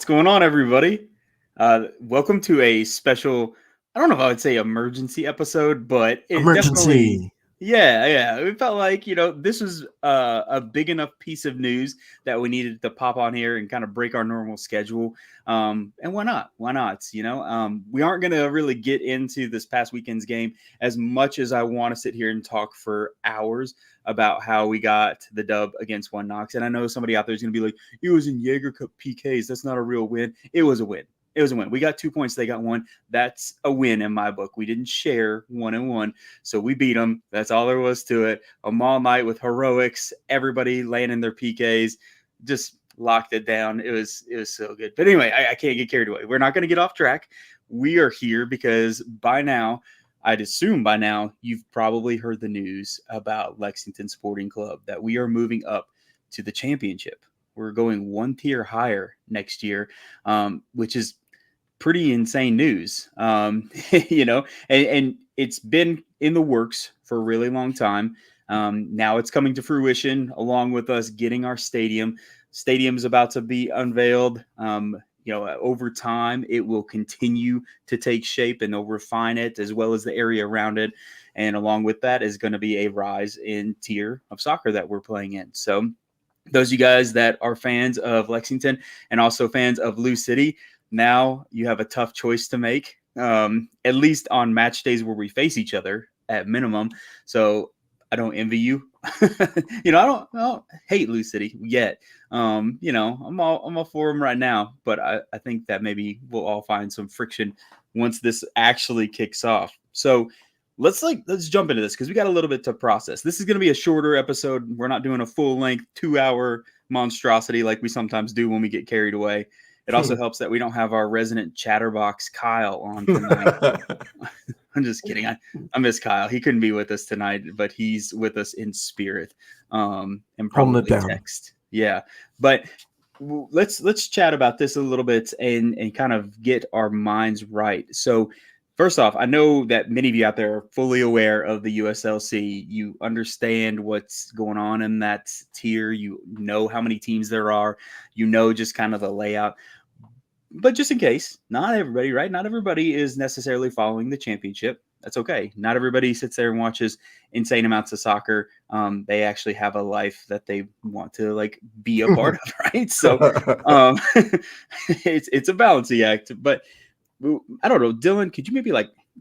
What's going on, everybody? Welcome to a special, I don't know if I would say emergency episode, but it definitely, Emergency. yeah. It felt like, this was a big enough piece of news that we needed to pop on here and kind of break our normal schedule. And why not? Why not? We aren't going to really get into this past weekend's game as much as I want to sit here and talk for hours about how we got the dub against One Knox. And I know somebody out there is going to be like, it was in Jaeger Cup PKs. That's not a real win. It was a win. It was a win. We got 2 points. They got one. That's a win in my book. We didn't share 1-1. So we beat them. That's all there was to it. A mall night with heroics. Everybody laying in their PKs. Just locked it down. It was so good. But anyway, I can't get carried away. We're not going to get off track. We are here because I'd assume by now you've probably heard the news about Lexington Sporting Club that we are moving up to the championship. We're going one tier higher next year, which is pretty insane news. And it's been in the works for a really long time. Now it's coming to fruition along with us getting our stadium. Stadium is about to be unveiled. Over time, it will continue to take shape and they'll refine it as well as the area around it. And along with that is going to be a rise in tier of soccer that we're playing in. So those of you guys that are fans of Lexington and also fans of Lou City, now you have a tough choice to make, at least on match days where we face each other at minimum. So I don't envy you. I don't hate Lou City yet. I'm all for them right now, but I think that maybe we'll all find some friction once this actually kicks off. So let's jump into this because we got a little bit to process. This is going to be a shorter episode. We're not doing a full length 2-hour monstrosity like we sometimes do when we get carried away. It also helps that we don't have our resident chatterbox Kyle on tonight. I'm just kidding. I miss Kyle. He couldn't be with us tonight, but he's with us in spirit, and probably text. Yeah, but let's chat about this a little bit and kind of get our minds right. So first off, I know that many of you out there are fully aware of the USLC. You understand what's going on in that tier. You know how many teams there are. You know just kind of the layout. But just in case, not everybody, right? Not everybody is necessarily following the championship. That's okay. Not everybody sits there and watches insane amounts of soccer. They actually have a life that they want to be a part of, right? So it's a balancing act. But I don't know, Dillon, could you maybe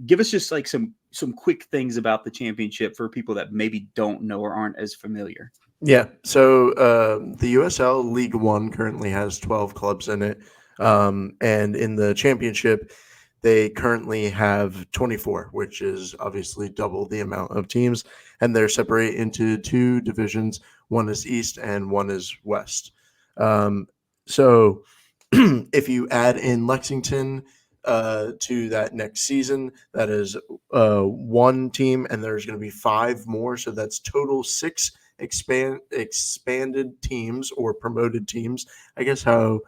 give us just some quick things about the championship for people that maybe don't know or aren't as familiar? Yeah. So the USL League One currently has 12 clubs in it. And in the championship, they currently have 24, which is obviously double the amount of teams. And they're separated into two divisions. One is East and one is West. So if you add in Lexington to that next season, that is one team, and there's going to be 5 more. So that's total 6 expanded teams or promoted teams. I guess how,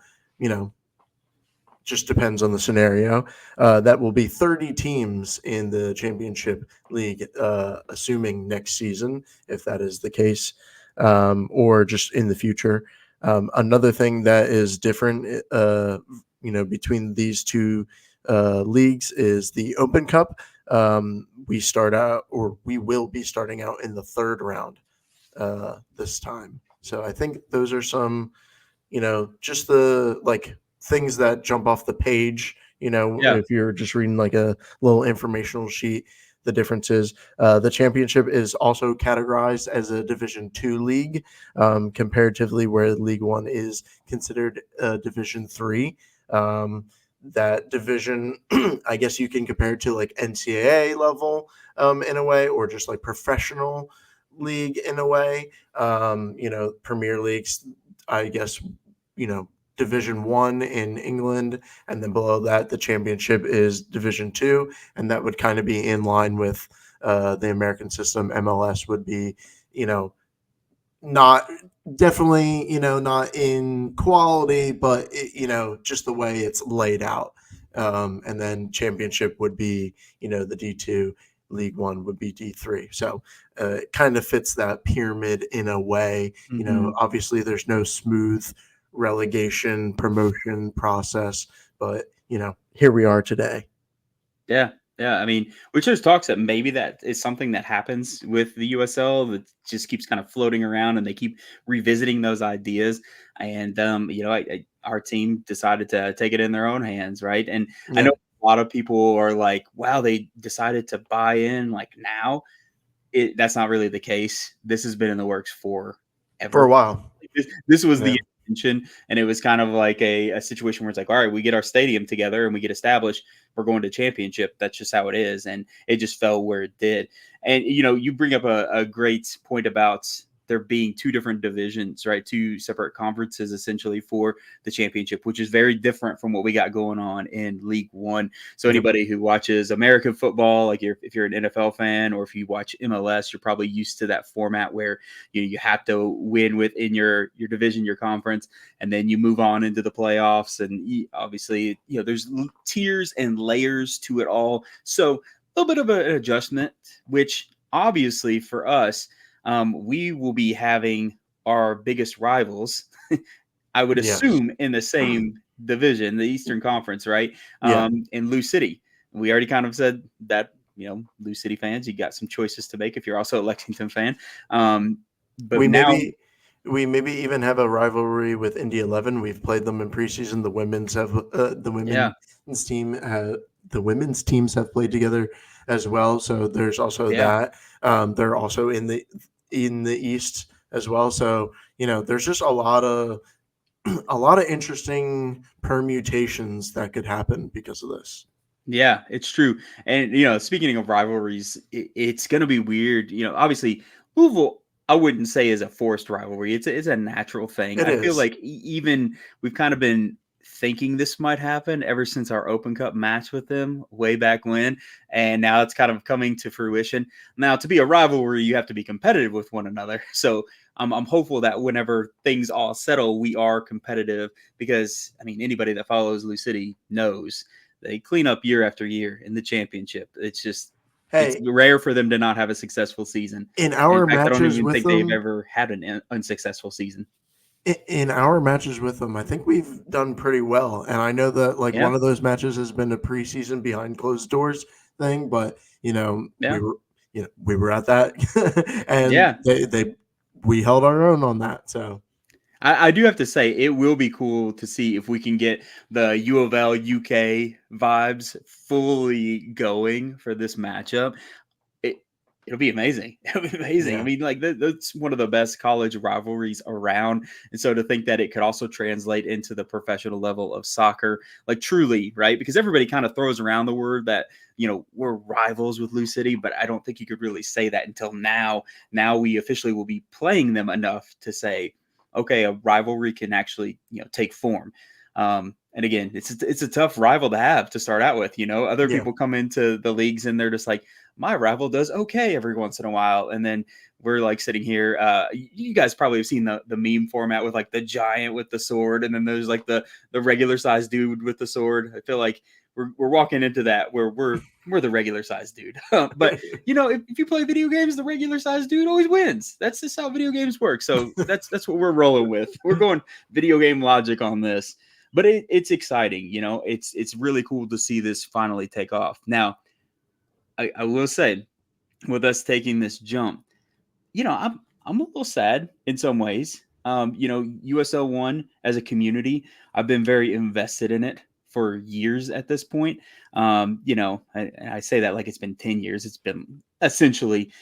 just depends on the scenario. That will be 30 teams in the championship league, assuming next season, if that is the case, or just in the future. Another thing that is different, between these two leagues is the Open Cup. We will be starting out in the 3rd round this time. So I think those are some, just the things that jump off the page, if you're just reading a little informational sheet. The difference is the championship is also categorized as a Division 2 league, comparatively where League One is considered Division 3. That division, I guess you can compare it to NCAA level in a way, or just professional league in a way. Premier Leagues, I guess, Division 1 in England, and then below that the championship is Division 2, and that would kind of be in line with the American system. MLS would be, not definitely, not in quality, but just the way it's laid out. And then championship would be, the D2, League One would be D3. So it kind of fits that pyramid in a way. Obviously there's no smooth relegation promotion process. But here we are today. Yeah. Yeah. I mean, which there's talks that maybe that is something that happens with the USL that just keeps kind of floating around and they keep revisiting those ideas. And, our team decided to take it in their own hands. Right. And I Yeah, know a lot of people are like, wow, they decided to buy in like now. That's not really the case. This has been in the works for a forever. while. This was Yeah, the intention, and it was kind of like a situation where it's like, all right, we get our stadium together and we get established. We're going to championship. That's just how it is, and it just fell where it did. And you bring up a great point about there being two different divisions, right? Two separate conferences essentially for the championship, which is very different from what we got going on in League One. So yep, anybody who watches American football, like if you're an NFL fan or if you watch MLS, you're probably used to that format where you have to win within your division, your conference, and then you move on into the playoffs. And obviously, there's tiers and layers to it all. So a little bit of an adjustment, which obviously for us, we will be having our biggest rivals. I would yes, assume in the same division, the Eastern Conference, right? yeah. In Lou City. We already kind of said that, Lou City fans, you got some choices to make if you're also a Lexington fan. Um, but We now, maybe even have a rivalry with Indy 11. We've played them in preseason. The yeah, women's team the women's teams have played together as well. So there's also yeah. that. They're also in the East as well. So there's just a lot of interesting permutations that could happen because of this. Yeah, it's true. And speaking of rivalries, it's going to be weird. Obviously, Louisville, I wouldn't say is a forced rivalry. It's a natural thing. It I feel is. like even we've kind of been thinking this might happen ever since our Open Cup match with them way back when, and now it's kind of coming to fruition. Now, to be a rivalry, you have to be competitive with one another. So I'm hopeful that whenever things all settle, we are competitive because I mean anybody that follows Lou City knows they clean up year after year in the championship. It's Hey, rare for them to not have a successful season. in In our fact, I don't matches even with think they've them, ever had an unsuccessful season. in our matches with them, I think we've done pretty well. And I know that like Yeah, one of those matches has been a preseason behind closed doors thing, but yeah, we were at that, and yeah. we held our own on that. So I do have to say it will be cool to see if we can get the U of L UK vibes fully going for this matchup. It it'll be amazing. It'll be amazing. I yeah, mean, like that's one of the best college rivalries around, and so to think that it could also translate into the professional level of soccer, like truly, right? Because everybody kind of throws around the word that we're rivals with Lou City, but I don't think you could really say that until now. Now we officially will be playing them enough to say, okay, a rivalry can actually take form. And again, it's a tough rival to have to start out with. Other yeah. people come into the leagues and they're just like, my rival does okay every once in a while, and then we're like sitting here. You guys probably have seen the meme format with like the giant with the sword, and then there's like the regular sized dude with the sword. I feel like we're walking into that where we're the regular sized dude. But if you play video games, the regular sized dude always wins. That's just how video games work. So that's what we're rolling with. We're going video game logic on this. But it's exciting, it's really cool to see this finally take off. Now, I will say, with us taking this jump, I'm a little sad in some ways. USL One as a community, I've been very invested in it for years at this point. I say that like it's been 10 years. It's been essentially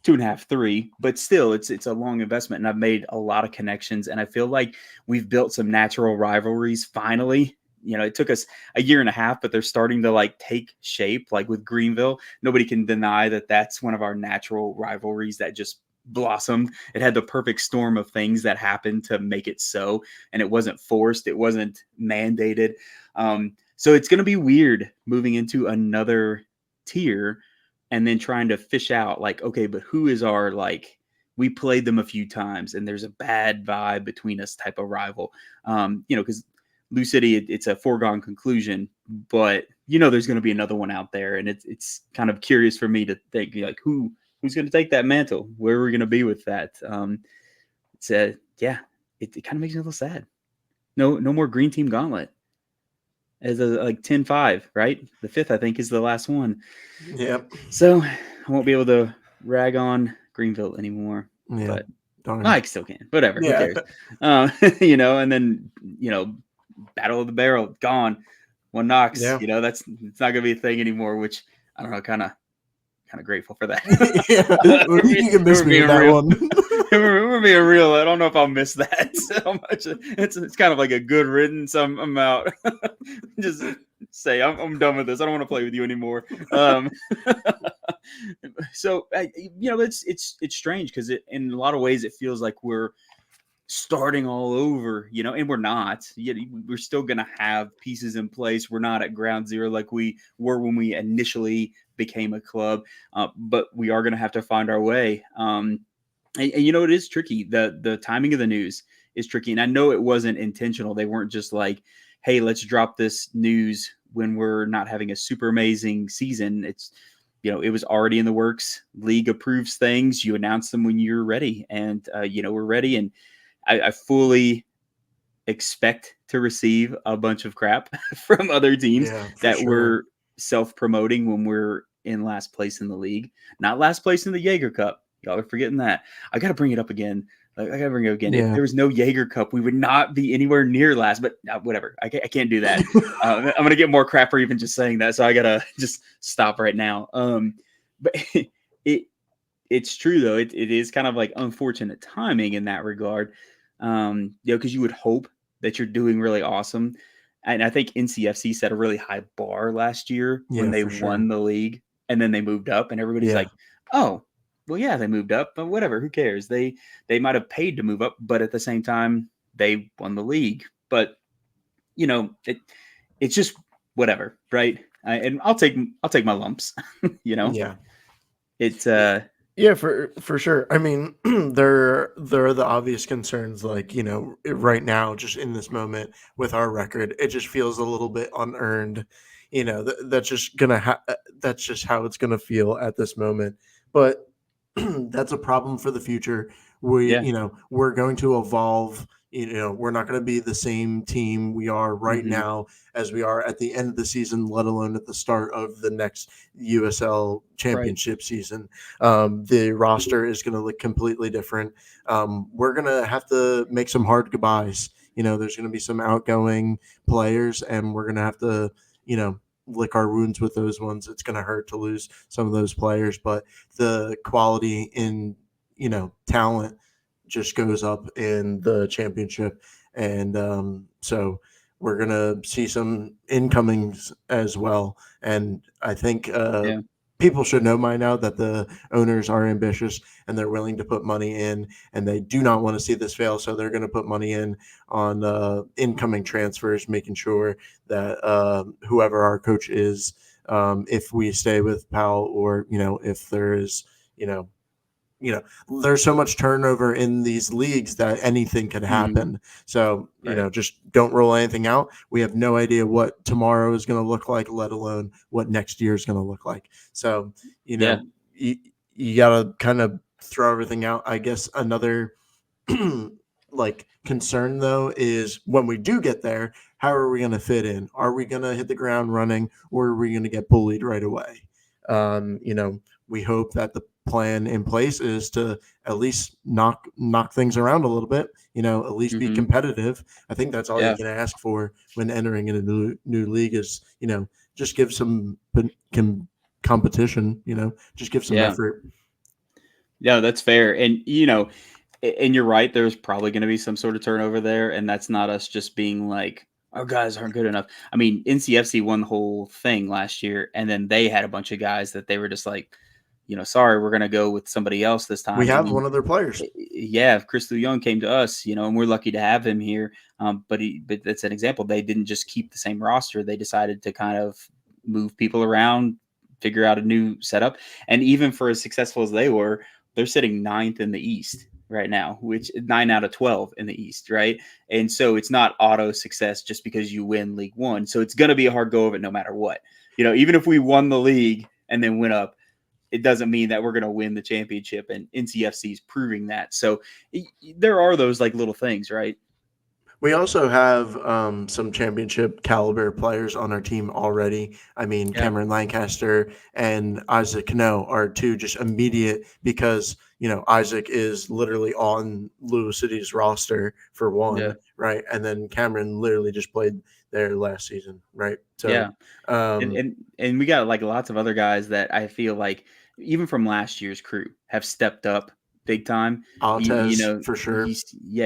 two and a half, three, but still it's a long investment. And I've made a lot of connections, and I feel like we've built some natural rivalries finally. It took us a year and a half, but they're starting to like take shape. Like with Greenville, nobody can deny that that's one of our natural rivalries that just blossomed. It had the perfect storm of things that happened to make it so, and it wasn't forced, it wasn't mandated. So it's going to be weird moving into another tier and then trying to fish out like, okay, but who is our like, we played them a few times and there's a bad vibe between us type of rival. Because Lou City, it's a foregone conclusion, but there's going to be another one out there, and it's kind of curious for me to think like who's going to take that mantle, where we're going to be with that. It's yeah, it kind of makes me a little sad. No more green team gauntlet. As a like 10-5, right? The 5th, I think, is the last one. Yep. So I won't be able to rag on Greenville anymore. Yeah. But Darn. I still can. Whatever. Who Yeah. cares? And then Battle of the Barrel gone. One knocks. Yeah. It's not gonna be a thing anymore. Which I don't know. Kind of grateful for that. Yeah. You can miss me with that one. We're being real. I don't know if I'll miss that so much. It's kind of like a good riddance. I'm out. Just say I'm done with this. I don't want to play with you anymore. So it's strange because in a lot of ways it feels like we're starting all over, and we're not. We're still gonna have pieces in place. We're not at ground zero like we were when we initially became a club, but we are gonna have to find our way. And it is tricky. The timing of the news is tricky, and I know it wasn't intentional. They weren't just like, "Hey, let's drop this news when we're not having a super amazing season." It's it was already in the works. League approves things. You announce them when you're ready, and we're ready. And I fully expect to receive a bunch of crap from other teams that we're self-promoting when we're in last place in the league, not last place in the Jaeger Cup. Y'all are forgetting that. I got to bring it up again. Yeah. If there was no Jaeger Cup, we would not be anywhere near last. But whatever. I can't do that. I'm gonna get more crap for even just saying that. So I gotta just stop right now. But it's true though. It is kind of like unfortunate timing in that regard. Because you would hope that you're doing really awesome. And I think NCFC set a really high bar last year when they won the league, and then they moved up, and everybody's like, "Oh, well, yeah, they moved up, but whatever, who cares? They might have paid to move up, but at the same time, they won the league. But it's just whatever, right? And I'll take my lumps. Yeah. It's Yeah, for sure. I mean, there are the obvious concerns, like right now, just in this moment with our record, it just feels a little bit unearned. That's just that's just how it's gonna feel at this moment. But that's a problem for the future. We're going to evolve. We're not going to be the same team we are right now as we are at the end of the season, let alone at the start of the next USL championship season. The roster is going to look completely different. We're going to have to make some hard goodbyes. There's going to be some outgoing players, and we're going to have to, lick our wounds with those ones. It's going to hurt to lose some of those players, but the quality in, talent just goes up in the championship. And so we're going to see some incomings as well. And I think people should know by now that the owners are ambitious and they're willing to put money in, and they do not want to see this fail. So they're going to put money in on incoming transfers, making sure that whoever our coach is, if we stay with Powell, or if there is there's so much turnover in these leagues that anything could happen. So just don't roll anything out. We have no idea what tomorrow is going to look like, let alone what next year is going to look like. So you got to kind of throw everything out. I guess another concern though is when we do get there, how are we going to fit in? Are we going to hit the ground running, or are we going to get bullied right away? We hope that the plan in place is to at least knock things around a little bit, at least be competitive. I think that's all you can ask for when entering in a new league is, just give some competition, just give some effort. Yeah, that's fair. And, and you're right, there's probably going to be some sort of turnover there. And that's not us just being like, our guys aren't good enough. I mean, NCFC won the whole thing last year, and then they had a bunch of guys that they were just like, sorry, we're going to go with somebody else this time. We have one of their players. Yeah, Crystal Young came to us, and we're lucky to have him here. But that's an example. They didn't just keep the same roster. They decided to kind of move people around, figure out a new setup. And even for as successful as they were, they're sitting 9th in the East right now, which 9 out of 12 in the East, right? And so it's not auto success just because you win League One. So it's going to be a hard go of it no matter what. Even if we won the league and then went up, it doesn't mean that we're going to win the championship, and NCFC is proving that. So there are those like little things, right? We also have some championship caliber players on our team already. I mean, Yeah. Cameron Lancaster and Isaac Cano are two just immediate because, Isaac is literally on Louis City's roster for Yeah. one, right? And then Cameron literally just played there last season, right? So, Yeah. And um, and and we got like lots of other guys that I feel like even from last year's crew have stepped up big time. You Altez know, for sure. you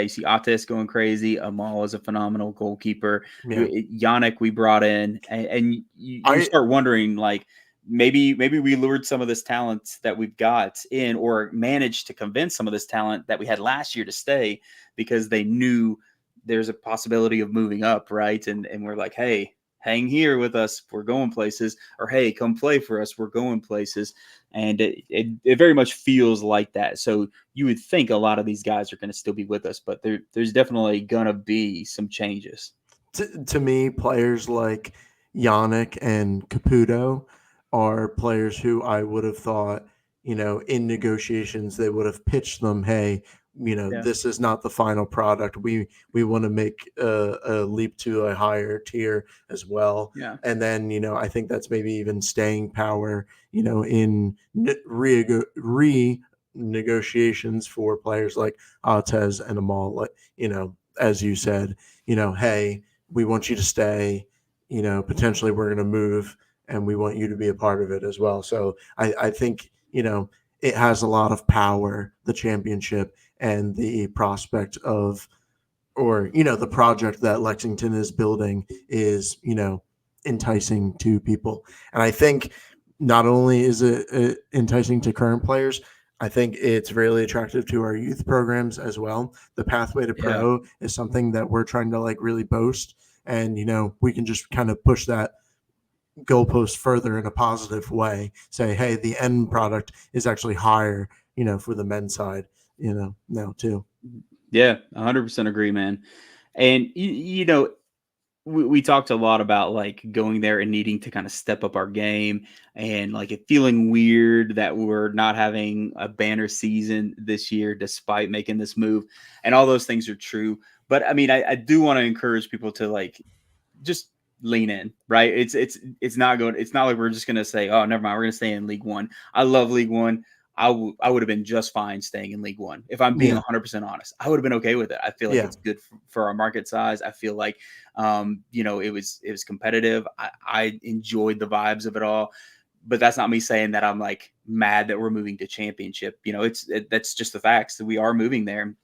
see Otis going crazy. Amal is a phenomenal goalkeeper. Yeah. Yannick we brought in, and you I start wondering like maybe we lured some of this talent that we've got in, or managed to convince some of this talent that we had last year to stay because they knew there's a possibility of moving up, right? And we're like, hey, hang here with us, we're going places, or hey, come play for us, we're going places. And it very much feels like that. So you would think a lot of these guys are going to still be with us, but there's definitely going to be some changes. to me, players like Yannick and Caputo are players who I would have thought, in negotiations, they would have pitched them, hey, Yeah. this is not the final product. We want to make a leap to a higher tier as well. Yeah. And then, I think that's maybe even staying power, in negotiations for players like Altez and Amal, like, as you said, hey, we want you to stay, potentially we're going to move and we want you to be a part of it as well. So I think, it has a lot of power, the championship and the prospect of, or, the project that Lexington is building is, enticing to people. And I think not only is it enticing to current players, I think it's really attractive to our youth programs as well. The pathway to Yeah. pro is something that we're trying to like really boast. And, we can just kind of push that goalpost further in a positive way. Say, hey, the end product is actually higher, for the men's side, now too. Yeah. 100% agree, man. And we talked a lot about like going there and needing to kind of step up our game, and like it feeling weird that we're not having a banner season this year despite making this move, and all those things are true. But I mean, I do want to encourage people to like just lean in, right? It's not going. It's not like we're just gonna say, oh, never mind, we're gonna stay in League One. I love League One. I would have been just fine staying in League One if I'm being Yeah. 100% honest. I would have been okay with it. I feel like Yeah. it's good for our market size. I feel like it was competitive. I enjoyed the vibes of it all, but that's not me saying that I'm like mad that we're moving to championship. That's just the facts that we are moving there.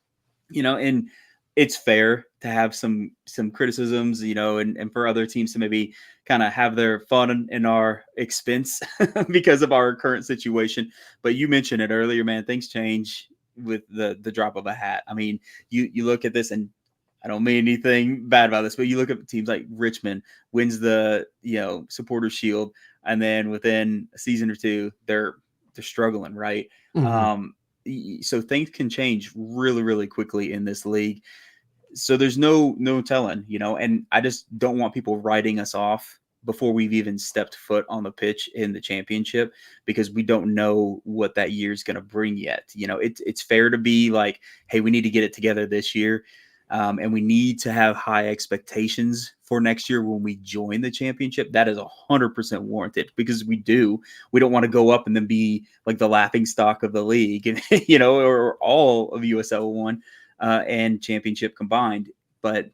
And it's fair to have some criticisms, and for other teams to maybe kind of have their fun in our expense because of our current situation. But you mentioned it earlier, man. Things change with the drop of a hat. I mean, you look at this, and I don't mean anything bad about this, but you look at teams like Richmond wins the supporter shield, and then within a season or two, they're struggling, right? Hmm. Um, so things can change really, really quickly in this league. So there's no telling, and I just don't want people writing us off before we've even stepped foot on the pitch in the championship, because we don't know what that year's going to bring yet. It's fair to be like, hey, we need to get it together this year. And we need to have high expectations for next year when we join the championship. That is 100% warranted, because we don't want to go up and then be like the laughing stock of the league, or all of USL1 and championship combined. But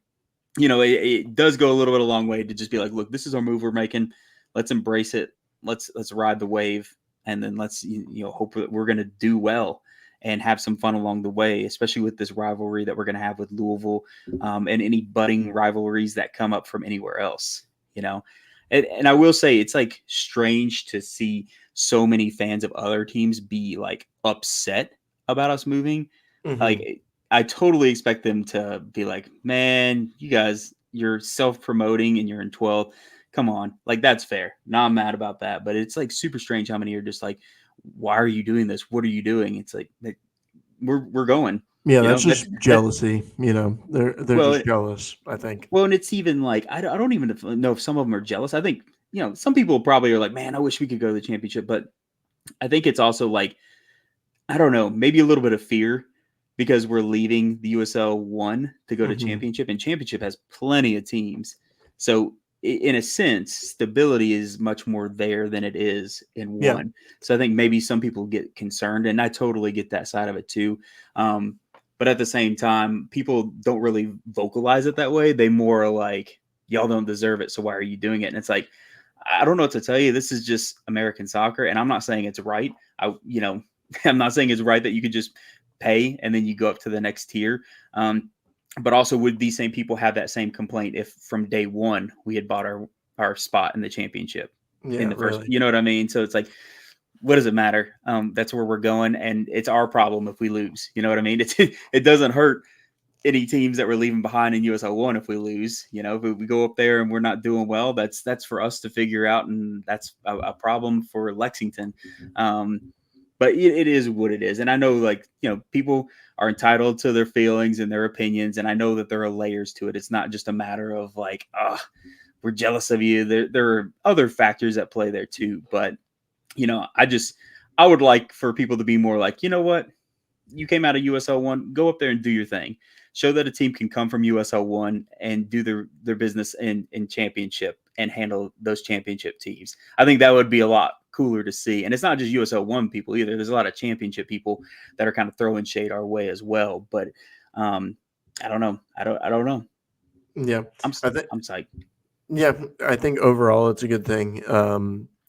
it does go a little bit a long way to just be like, look, this is our move we're making. Let's embrace it. Let's ride the wave, and then let's hope that we're going to do well and have some fun along the way, especially with this rivalry that we're going to have with Louisville, and any budding rivalries that come up from anywhere else. And I will say it's like strange to see so many fans of other teams be like upset about us moving. Hmm. Like, I totally expect them to be like, man, you guys, you're self-promoting and you're in 12th. Come on. Like, that's fair. Not mad about that. But it's like super strange how many are just like, why are you doing this? What are you doing? It's like we're going. Yeah, You that's know, just that jealousy. They're well, just jealous, I think. and it's even like I don't even know if some of them are jealous. I think some people probably are like, man, I wish we could go to the championship. But I think it's also like, I don't know, maybe a little bit of fear because we're leaving the USL one to go to Hmm. championship, and championship has plenty of teams. So in a sense, stability is much more there than it is in Yeah. one. So I think maybe some people get concerned, and I totally get that side of it too. Um, but at the same time, people don't really vocalize it that way. They more are like, y'all don't deserve it, so why are you doing it? And it's like, I don't know what to tell you. This is just American soccer, and I'm not saying it's right. I'm not saying it's right that you could just pay and then you go up to the next tier. But also, would these same people have that same complaint if from day one we had bought our spot in the championship in Yeah, the first? really. You know what I mean? So it's like, what does it matter? That's where we're going, and it's our problem if we lose. You know what I mean? It doesn't hurt any teams that we're leaving behind in USL one if we lose. If we go up there and we're not doing well, that's for us to figure out, and that's a problem for Lexington. But it is what it is, and I know people are entitled to their feelings and their opinions, and I know that there are layers to it. It's not just a matter of like, we're jealous of you. There are other factors at play there too, but I would like for people to be more like, you know what, you came out of USL one, go up there and do your thing. Show that a team can come from USL one and do their business in championship and handle those championship teams. I think that would be a lot cooler to see. And it's not just USL one people either. There's a lot of championship people that are kind of throwing shade our way as well. But I don't know. I don't know. Yeah. I'm I think I'm psyched. Yeah, I think overall it's a good thing.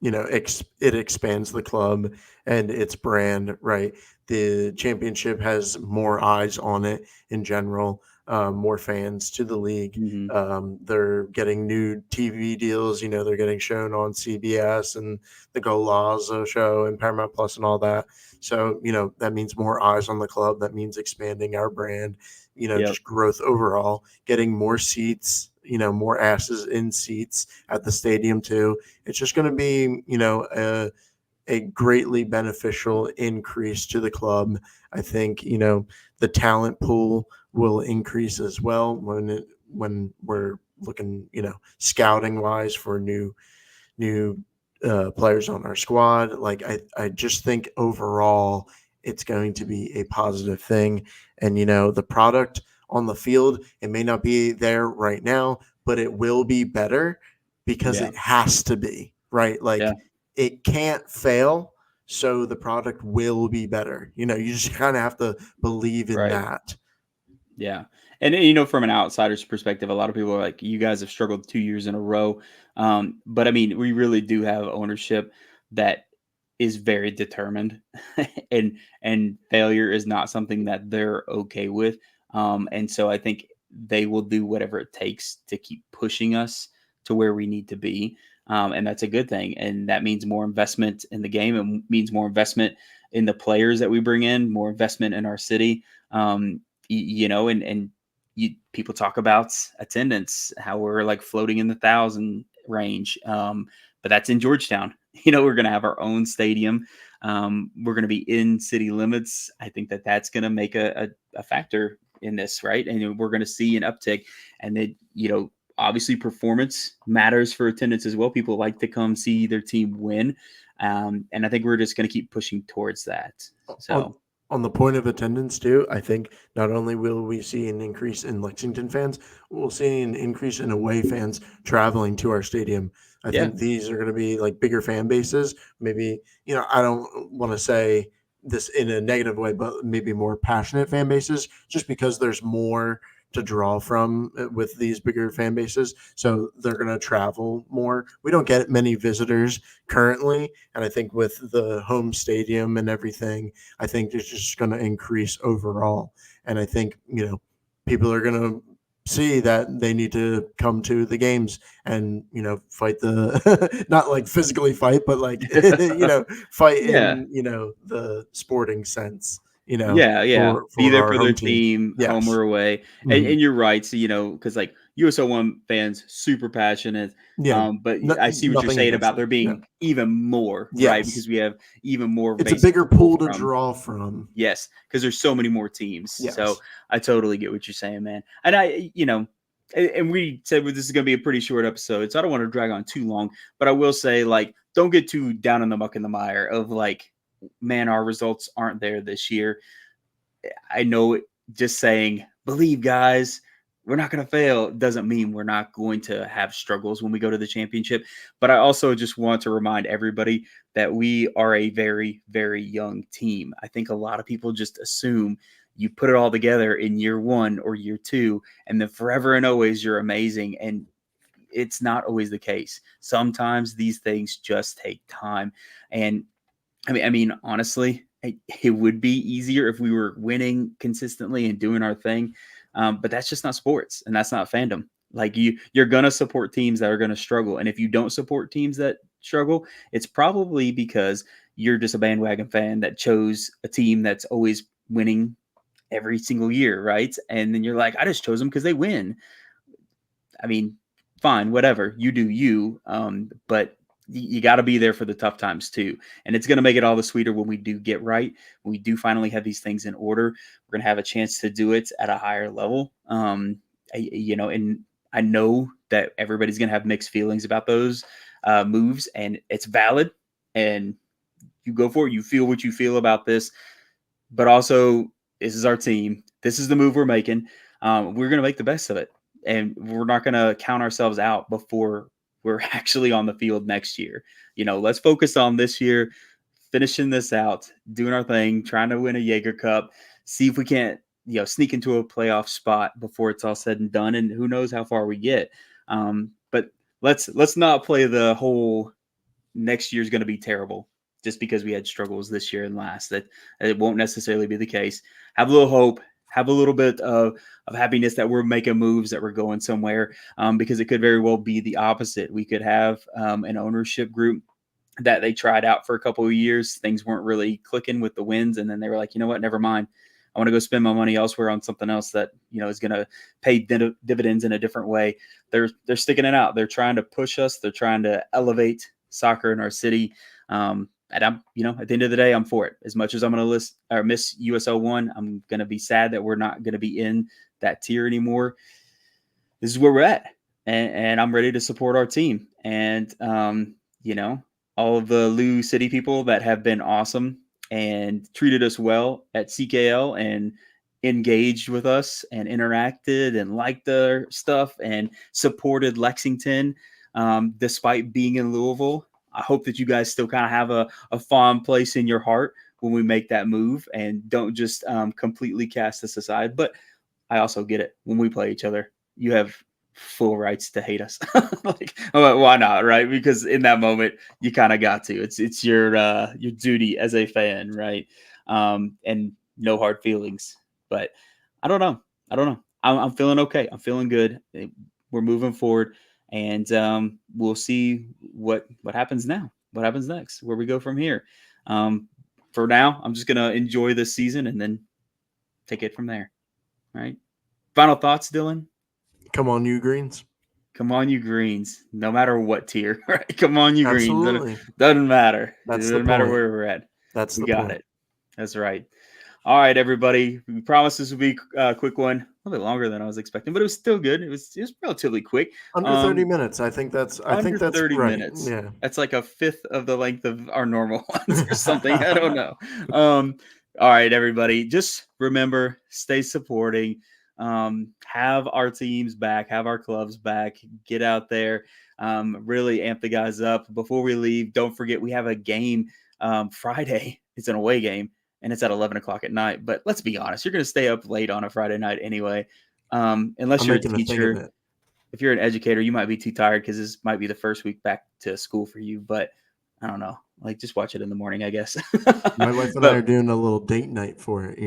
It expands the club and its brand, right? The championship has more eyes on it in general, more fans to the league. Mm-hmm. They're getting new TV deals. They're getting shown on CBS and the Go Lazo show and Paramount Plus and all that. So, that means more eyes on the club. That means expanding our brand, Yep. just growth overall, getting more seats, more asses in seats at the stadium too. It's just going to be, a greatly beneficial increase to the club. I think, the talent pool will increase as well when we're looking, scouting wise for new players on our squad. Like I just think overall it's going to be a positive thing. And the product on the field, it may not be there right now, but it will be better because Yeah. it has to be, right? Yeah. Like it can't fail. So the product will be better. You just kind of have to believe in Right. that. Yeah. And from an outsider's perspective, a lot of people are like, you guys have struggled 2 years in a row. But I mean, we really do have ownership that is very determined and failure is not something that they're okay with. And so I think they will do whatever it takes to keep pushing us to where we need to be. And that's a good thing. And that means more investment in the game. It means more investment in the players that we bring in, more investment in our city. And people talk about attendance, how we're like floating in the 1,000 range. But that's in Georgetown. We're going to have our own stadium. We're going to be in city limits. I think that's going to make a factor in this, right? And we're going to see an uptick. And then, obviously performance matters for attendance as well. People like to come see their team win. And I think we're just going to keep pushing towards that. on So, on the point of attendance too, I think not only will we see an increase in Lexington fans, we'll see an increase in away fans traveling to our stadium. I yeah, think these are going to be like bigger fan bases. Maybe, I don't want to say this in a negative way, but maybe more passionate fan bases just because there's more to draw from with these bigger fan bases. So they're going to travel more. We don't get many visitors currently. And I think with the home stadium and everything, I think it's just going to increase overall. And I think, people are going to see that they need to come to the games and, fight the, not like physically fight, but like, fight yeah. in, the sporting sense, Yeah, yeah. Be for there our for their home team. team, home Yes. or away. And, Hmm. and you're right. So, because like USO one fans, super passionate. Yeah. But No, I see what you're nothing saying against about them. there Yeah. being even more, right? Yes. Because we have even more It's a bases bigger to pull pool to from. draw from. Yes, because there's so many more teams. So Yes. I totally get what you're saying, man. And and we said this is going to be a pretty short episode, so I don't want to drag on too long. But I will say, like, don't get too down in the muck and the mire of like, man, our results aren't there this year. I know just saying, believe guys, we're not going to fail doesn't mean we're not going to have struggles when we go to the championship. But I also just want to remind everybody that we are a very, very young team. I think a lot of people just assume you put it all together in year 1 or year 2, and then forever and always you're amazing. And it's not always the case. Sometimes these things just take time. And I mean, honestly, it would be easier if we were winning consistently and doing our thing. But that's just not sports, and that's not fandom. Like you're gonna support teams that are gonna struggle, and if you don't support teams that struggle, it's probably because you're just a bandwagon fan that chose a team that's always winning every single year, right? And then you're like, I just chose them because they win. I mean, fine, whatever, you do you. But you got to be there for the tough times too, and it's going to make it all the sweeter when we do get right. When we do finally have these things in order, we're going to have a chance to do it at a higher level. And I know that everybody's going to have mixed feelings about those moves, and it's valid. And you go for it. You feel what you feel about this, but also this is our team. This is the move we're making. We're going to make the best of it, and we're not going to count ourselves out before we're actually on the field next year. Let's focus on this year, finishing this out, doing our thing, trying to win a Jaeger Cup, see if we can't, sneak into a playoff spot before it's all said and done. And who knows how far we get. But let's not play the whole next year's going to be terrible just because we had struggles this year and last. That it won't necessarily be the case. Have a little hope. Have a little bit of happiness that we're making moves, that we're going somewhere, because it could very well be the opposite. We could have an ownership group that they tried out for a couple of years. Things weren't really clicking with the wins, and then they were like, you know what, never mind. I want to go spend my money elsewhere on something else that is going to pay dividends in a different way. They're sticking it out. They're trying to push us. They're trying to elevate soccer in our city. And I'm, at the end of the day, I'm for it. As much as I'm going to miss USL 1, I'm going to be sad that we're not going to be in that tier anymore. This is where we're at, and I'm ready to support our team. And all of the Lou City people that have been awesome and treated us well at CKL and engaged with us and interacted and liked their stuff and supported Lexington, despite being in Louisville. I hope that you guys still kind of have a fond place in your heart when we make that move, and don't just completely cast us aside. But I also get it. When we play each other, you have full rights to hate us. Like, why not, right? Because in that moment, you kind of got to. It's your duty as a fan, right? And no hard feelings. But I don't know. I'm feeling okay. I'm feeling good. We're moving forward. And we'll see what happens now, what happens next, where we go from here. For now, I'm just going to enjoy this season and then take it from there. All right. Final thoughts, Dillon? Come on, you Greens. Come on, you Greens. No matter what tier, right? Come on, you Absolutely. Greens. Doesn't matter. That's it doesn't matter where we're at. That's we the got point. it. That's right. All right, everybody. We promised this would be a quick one, a little bit longer than I was expecting, but it was still good. It was relatively quick. Under 30 minutes. I think that's 30 right. minutes. Yeah. That's like a fifth of the length of our normal ones or something. I don't know. All right, everybody. Just remember, stay supporting. Have our teams back, have our clubs back. Get out there. Really amp the guys up. Before we leave, don't forget we have a game Friday. It's an away game, and it's at 11 o'clock at night. But let's be honest, you're going to stay up late on a Friday night anyway, unless you're a teacher. If you're an educator, you might be too tired because this might be the first week back to school for you. But I don't know. Like, just watch it in the morning, I guess. My wife and I are doing a little date night for it,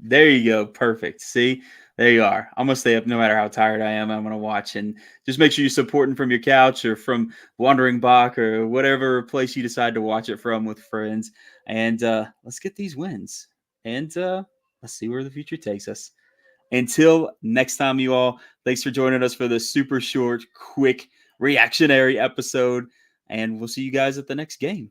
There you go. Perfect. See, there you are. I'm going to stay up no matter how tired I am. I'm going to watch, and just make sure you're supporting from your couch or from Wandering Bach or whatever place you decide to watch it from with friends. And let's get these wins. And let's see where the future takes us. Until next time, you all, thanks for joining us for this super short, quick, reactionary episode. And we'll see you guys at the next game.